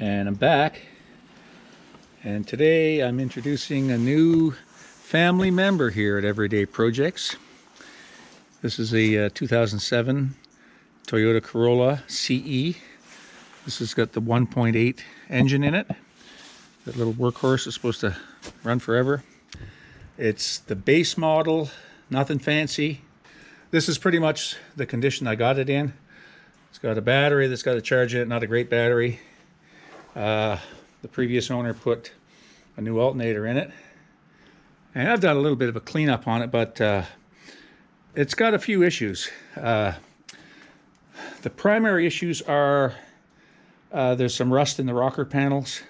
And I'm back, and today I'm introducing a new family member here at Everyday Projects. This is a 2007 Toyota Corolla CE. This has got the 1.8 engine in it. That little workhorse is supposed to run forever. It's the base model, nothing fancy. This is pretty much the condition I got it in. It's got a battery that's got a charge in it, not a great battery. The previous owner put a new alternator in it, and I've done a little bit of a cleanup on it, but it's got a few issues. The primary issues are there's some rust in the rocker panels,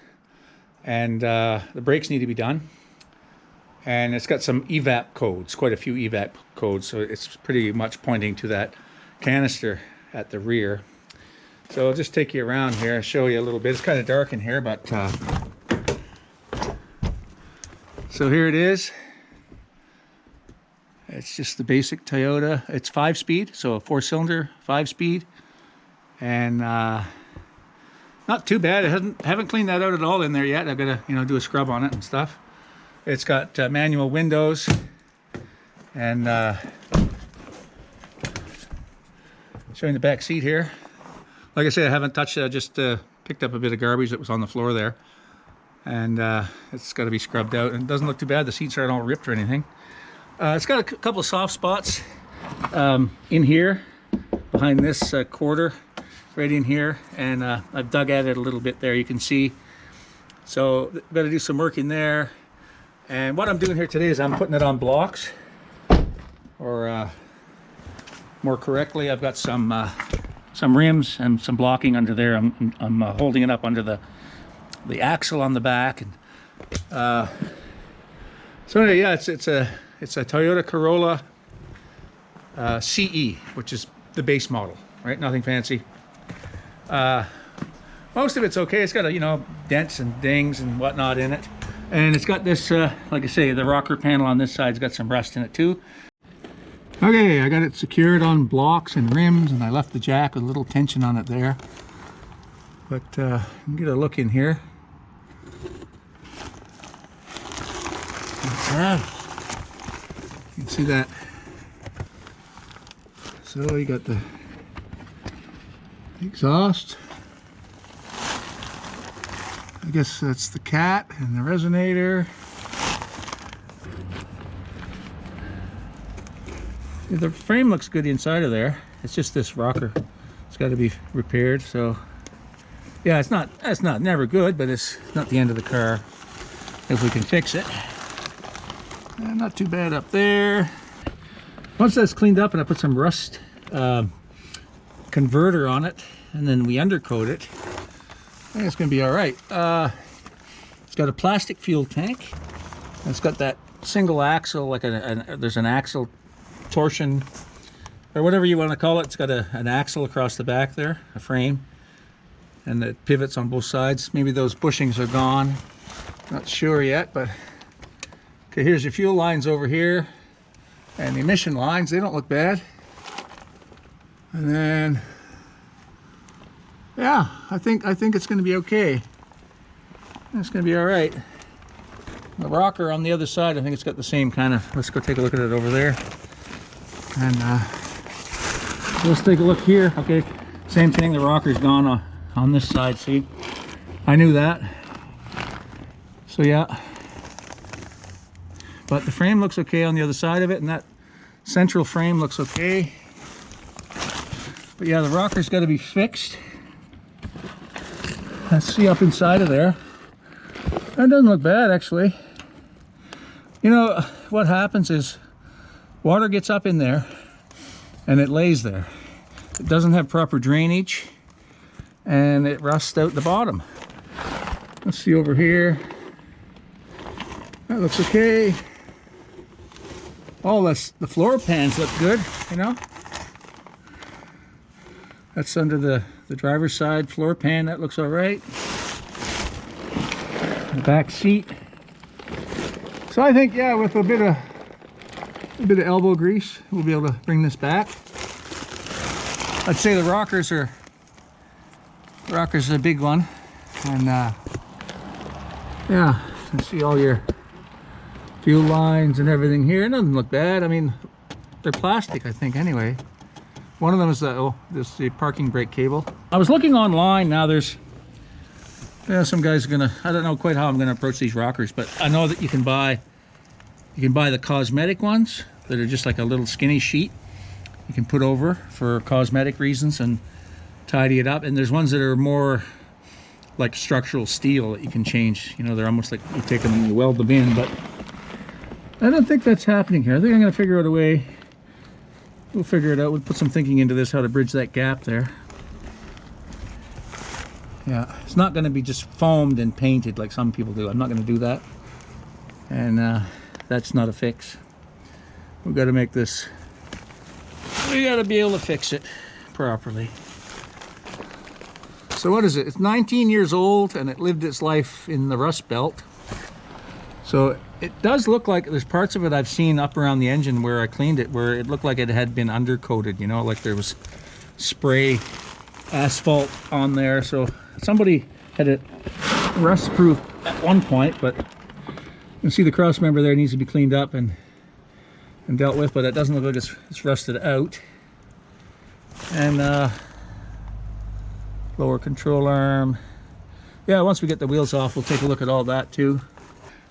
and the brakes need to be done, and it's got some EVAP codes, quite a few EVAP codes, so it's pretty much pointing to that canister at the rear. So I'll just take you around here, show you a little bit. It's kind of dark in here, but so here it is. It's just the basic Toyota. It's 5-speed, so a 4-cylinder 5-speed, and not too bad. I haven't cleaned that out at all in there yet. I've got to do a scrub on it and stuff. It's got manual windows, and showing the back seat here. Like I said, I haven't touched it. I just picked up a bit of garbage that was on the floor there. And it's got to be scrubbed out. And it doesn't look too bad. The seats aren't all ripped or anything. It's got a couple of soft spots in here, behind this quarter, right in here. And I've dug at it a little bit there, you can see. So I've got to do some work in there. And what I'm doing here today is I'm putting it on blocks. Or more correctly, I've got some rims and some blocking under there. I'm holding it up under the axle on the back, and so anyway, yeah, it's a Toyota Corolla CE, which is the base model, right? Nothing fancy. Most of it's okay. It's got dents and dings and whatnot in it, and it's got this like I say, the rocker panel on this side's got some rust in it too. Okay, I got it secured on blocks and rims, and I left the jack with a little tension on it there. But you can get a look in here. You can see that. So you got the exhaust. I guess that's the cat and the resonator. The frame looks good inside of there. It's just this rocker. It's got to be repaired. So yeah, it's not never good, but it's not the end of the car if we can fix it. And not too bad up there. Once that's cleaned up and I put some rust converter on it, and then we undercoat it, I think it's going to be all right. It's got a plastic fuel tank. It's got that single axle, like there's an axle torsion, or whatever you want to call it. It's got an axle across the back there, a frame, and it pivots on both sides. Maybe those bushings are gone, not sure yet. But okay, here's your fuel lines over here, and the emission lines, they don't look bad. And then yeah, I think it's going to be okay. It's going to be all right. The rocker on the other side, I think it's got the same kind of, let's go take a look at it over there. And let's take a look here. Okay, same thing, the rocker's gone on this side, see? I knew that. So yeah. But the frame looks okay on the other side of it, and that central frame looks okay. But yeah, the rocker's got to be fixed. Let's see up inside of there. That doesn't look bad, actually. You know, what happens is water gets up in there and it lays there. It doesn't have proper drainage and it rusts out the bottom. Let's see over here. That looks okay. All this, the floor pans look good, you know. That's under the driver's side floor pan. That looks all right. The back seat. So I think, yeah, with a bit of elbow grease, we'll be able to bring this back. I'd say the rockers are a big one. And yeah, you see all your fuel lines and everything here. It doesn't look bad. I mean, they're plastic, I think, anyway. One of them is this the parking brake cable. I was looking online. Now there's some guys are gonna, I don't know quite how I'm gonna approach these rockers, but I know that you can buy the cosmetic ones that are just like a little skinny sheet you can put over for cosmetic reasons and tidy it up. And there's ones that are more like structural steel that you can change. You know, they're almost like you take them and you weld them in, but I don't think that's happening here. I think I'm gonna figure out a way. We'll figure it out. We'll put some thinking into this, how to bridge that gap there. Yeah, it's not gonna be just foamed and painted like some people do. I'm not gonna do that. And that's not a fix. We've got to make this, we got to be able to fix it properly. So what is it? It's 19 years old and it lived its life in the Rust Belt. So it does look like there's parts of it I've seen up around the engine where I cleaned it, where it looked like it had been undercoated, you know, like there was spray asphalt on there. So somebody had it rust proof at one point, but you can see the cross member there needs to be cleaned up and dealt with, but it doesn't look like it's rusted out. And lower control arm. Yeah, once we get the wheels off, we'll take a look at all that too.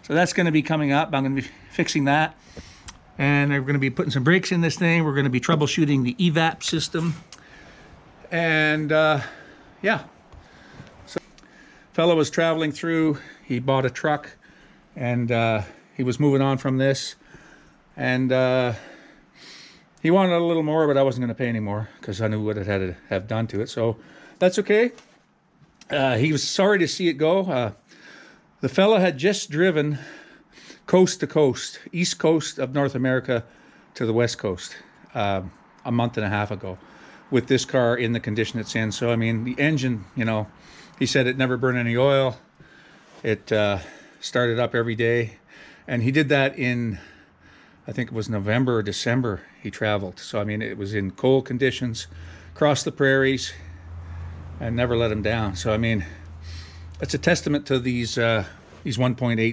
So that's going to be coming up. I'm going to be fixing that. And we're going to be putting some brakes in this thing. We're going to be troubleshooting the EVAP system. And yeah. So fellow was traveling through, he bought a truck. And he was moving on from this, and he wanted a little more, but I wasn't going to pay any more because I knew what it had to have done to it. So that's okay. He was sorry to see it go. The fella had just driven coast to coast, east coast of North America to the west coast a month and a half ago with this car in the condition it's in. So I mean, the engine, you know, he said it never burned any oil. It started up every day, and he did that in, I think it was November or December he traveled. So I mean, it was in cold conditions, across the prairies, and never let him down. So I mean, it's a testament to these 1.8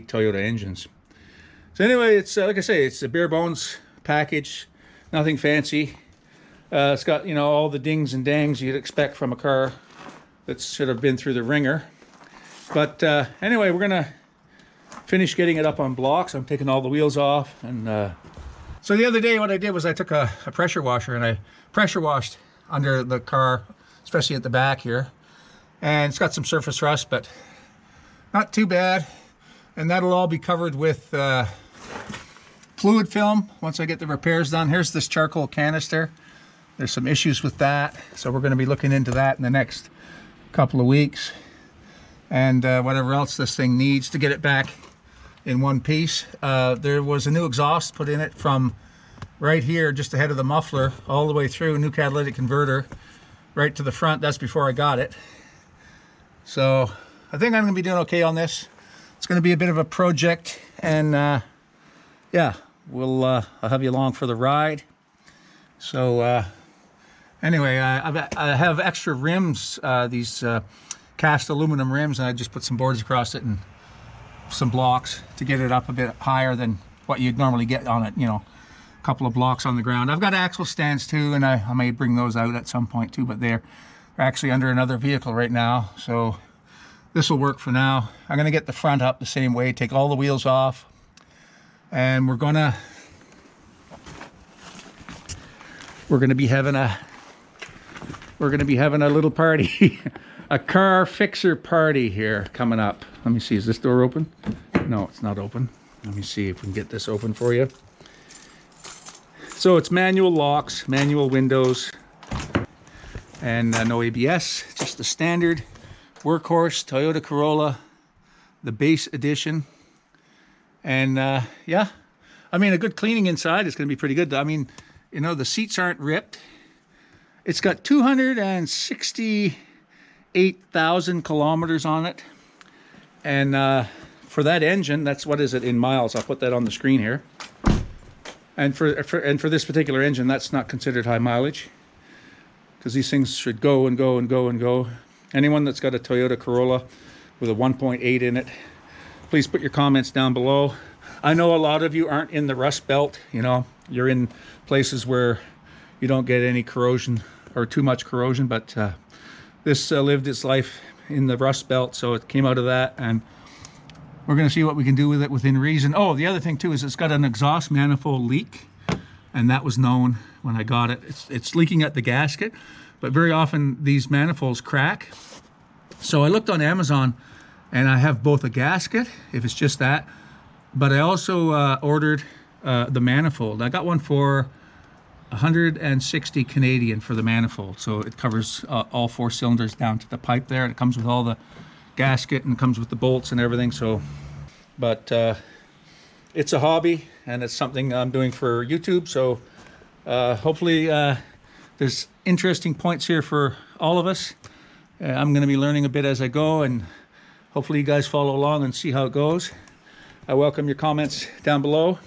Toyota engines. So anyway, it's like I say, it's a bare bones package, nothing fancy. It's got, you know, all the dings and dangs you'd expect from a car that's sort of been through the ringer. But anyway, we're gonna finish getting it up on blocks. I'm taking all the wheels off. And so the other day what I did was I took a pressure washer and I pressure washed under the car, especially at the back here. And it's got some surface rust, but not too bad. And that'll all be covered with fluid film once I get the repairs done. Here's this charcoal canister. There's some issues with that. So we're gonna be looking into that in the next couple of weeks. And whatever else this thing needs to get it back in one piece. There was a new exhaust put in it from right here, just ahead of the muffler, all the way through, new catalytic converter, right to the front. That's before I got it. So I think I'm gonna be doing okay on this. It's gonna be a bit of a project, and yeah, I'll have you along for the ride. So anyway, I have extra rims, these cast aluminum rims, and I just put some boards across it and some blocks to get it up a bit higher than what you'd normally get on it, you know, a couple of blocks on the ground. I've got axle stands too, and I may bring those out at some point too, but they're actually under another vehicle right now, so this will work for now. I'm gonna get the front up the same way, take all the wheels off, and we're gonna be having a little party. A car fixer party here coming up. Let me see, is this door open? No, it's not open. Let me see if we can get this open for you. So it's manual locks, manual windows, and no ABS, just the standard workhorse Toyota Corolla, the base edition. And yeah, I mean, a good cleaning inside is going to be pretty good. I mean, you know, the seats aren't ripped. It's got 268,000 kilometers on it. And for that engine, that's, what is it in miles? I'll put that on the screen here. And for this particular engine, that's not considered high mileage, because these things should go and go and go and go. Anyone that's got a Toyota Corolla with a 1.8 in it. Please put your comments down below. I know a lot of you aren't in the Rust Belt, you know, you're in places where you don't get any corrosion or too much corrosion, but this lived its life in the Rust Belt, so it came out of that, and we're going to see what we can do with it within reason. Oh, the other thing too is it's got an exhaust manifold leak, and that was known when I got it. It's leaking at the gasket, but very often these manifolds crack. So I looked on Amazon, and I have both a gasket, if it's just that, but I also ordered the manifold. I got one for 160 Canadian for the manifold, so it covers all 4 cylinders down to the pipe there, and it comes with all the gasket and comes with the bolts and everything. So, but it's a hobby, and it's something I'm doing for YouTube, so hopefully there's interesting points here for all of us. I'm going to be learning a bit as I go, and hopefully you guys follow along and see how it goes. I welcome your comments down below.